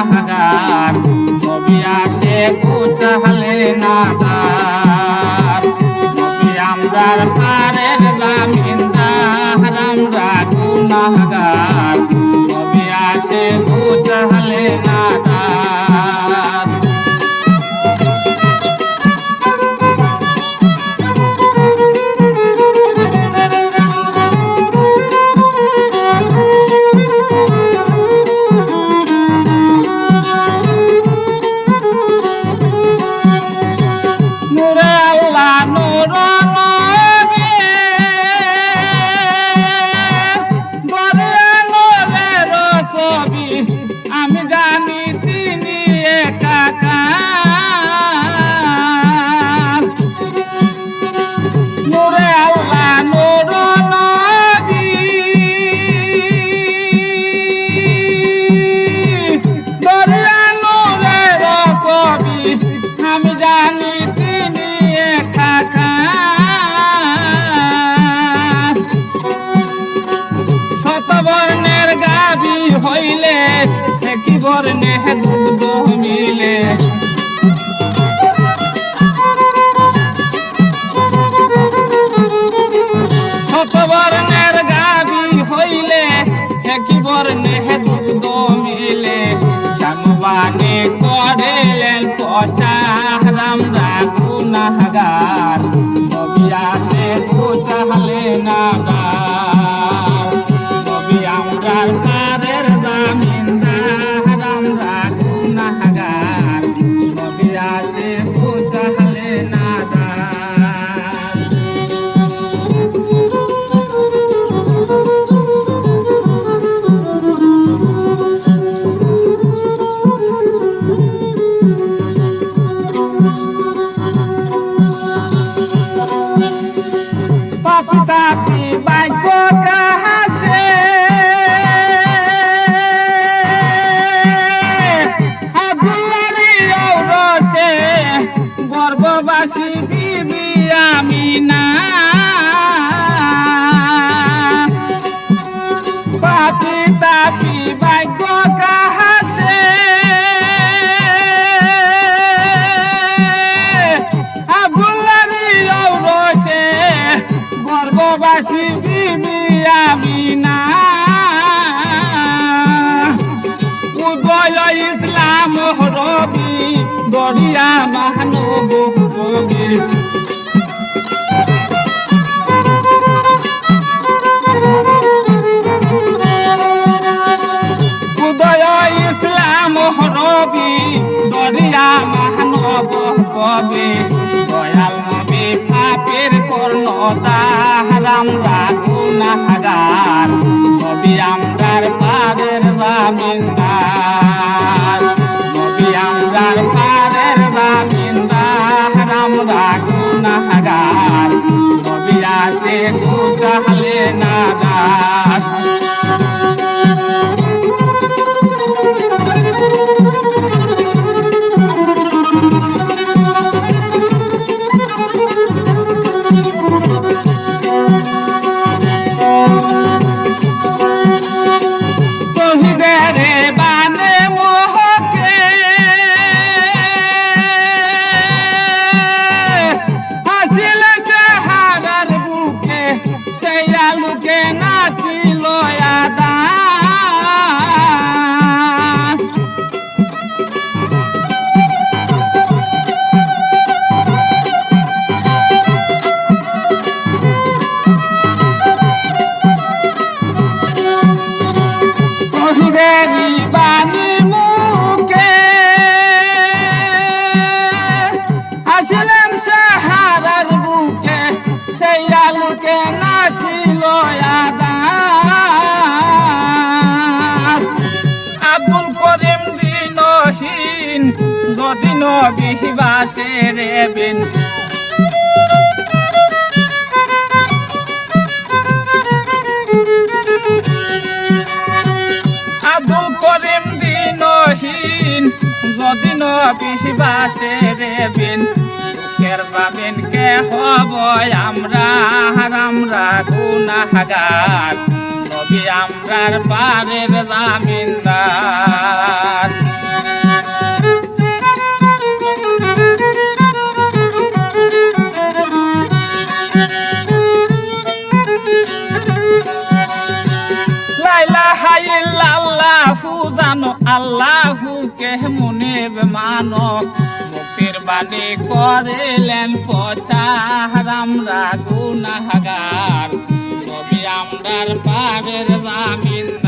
গুনাহগার নবী আসে গুছালে না দ্বার নবী আমরার পারের জামিনদার আমরা গুনাহগার নবী আসে গুছালে না দ্বার আমি জানি তিনি একাকার নূরে আল্লাহ নূর নবী দরিয়া নূরের ছবি আমি জানি তিনি একাকার শতবর্ণের গাভী হইলে কি বর্ণে দুগ্ধ মিলে শতবর্ণের গাভী হইলে কি বর্ণে দুগ্ধ মিলে সানুবানে করিলেন প্রচার আমরা গুনাহগার নবী আসে গুছালে না দ্বার নবী আমরার পারের জামিনদার আমরা গুনাহগার নবী আসে গুছালে না দ্বার পাপি তাপি বাইক কাহাসে আব্দুল্লাহরি ঔরসে গর্ভবাসী বিবি আমিনা পাপি তাপি বাইক কাহাসে আব্দুল্লাহরি ঔরসে গর্ভবাসী বিবি আমিনা উদয় ইসলাম রবি দরিয়া মানব ছবি উদয় ইসলাম রবি দরিয়া মানব ছবি দয়াল নবী পাপের কর্ণধার আমরা গুনাহগার নবী আমরার পারের জামিনদার নবী আমরার পারের জামিনদার আমরা গুনাহগার নবী আসে গুছালে না দ্বার লুকে নাচিল আদা কহিদেরি বাণী মুখে আসিলেন সাহারার বুকে সেই আলুকে নাচিল আদা আব্দুল করিম দিনহীন যদি নবী বাসে রেবেন আব্দুল করিম দিনহীন যদি নবী বাসে রেবেন সুখের পাবেন কে হব আমরা গুনাহগার নবী আমরার পারের জামিনদার। আল্লাহু জানো আল্লাহু কে মনে মানো মুক্তির বাণী করিলেন প্রচার আমরা গুনাহগার নবী আমরার পারের জামিনদার।